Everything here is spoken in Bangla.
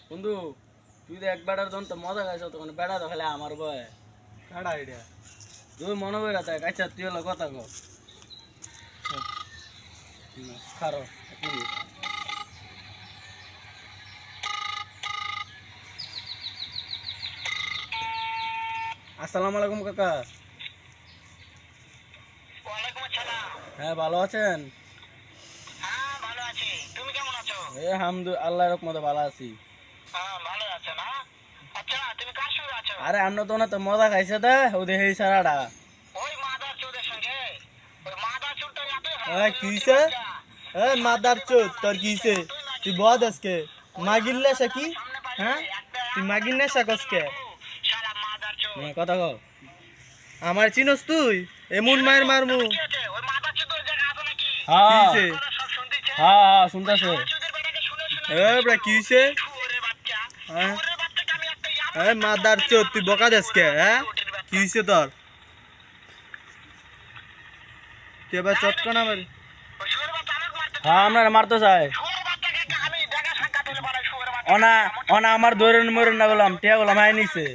বন্ধু তুই তো এক বেড়ার জন তো মজা খাইছ তখন বেড়া তো খেলে আমার বয় কাড়া এটা তুই মনে করে তাই কাইছা তুই হলো কথা কো খারো আসসালামু আলাইকুম কাকা। ওয়ালাইকুম আসসালাম। হ্যাঁ ভালো আছেন? হ্যাঁ ভালো আছি, তুমি কেমন আছো? এই আল্লাহর রহমতে ভালো আছি। হ্যাঁ ভালো আছো না? আচ্ছা তুমি কার সঙ্গে আছো? আরে আমরা তো না তো মজা খাইছে দে ওদের এই সারাটা ওই মাদার চোদের সঙ্গে। ওই মাদার চোদটা কি হইছে? মাদার চোদ তোর কি হইছে? তুই বদ আজকে মাগির নেশা কি? হ্যাঁ তুই মাগির নেশা কসকে? শালা মাদার চোদ। কথা কও। আমার চিনস তুই এমন মায়ের মারমু। কি আছে? ওই মাদার চোদের জায়গা আছে নাকি? কি হইছে? ওরা সব শুনতেছে। হ্যাঁ শুনতেছে। চোদের বেটাকে শুনে শুনে বড়া কি হইছে? শুয়োরের বাচ্চা। হ্যাঁ শুয়োরের বাচ্চাকে আমি একটা ইয়াবা মাদার চোদ তুই বকা দেসকে? হ্যাঁ কি হইছে তোর? তুই এবার চটকানা মারি ওই শুয়োরের বাচ্চা আমাকে মারতে হ্যাঁ আমরা মারতে চাই শুয়োরের বাচ্চাকে আমি দেখা সাক্ষাৎ হলে বাড়াই শুয়োরের বাচ্চা। অনা অনা আমার দৌড়েন মরেন না বললাম টিয়া বললাম আই নিছে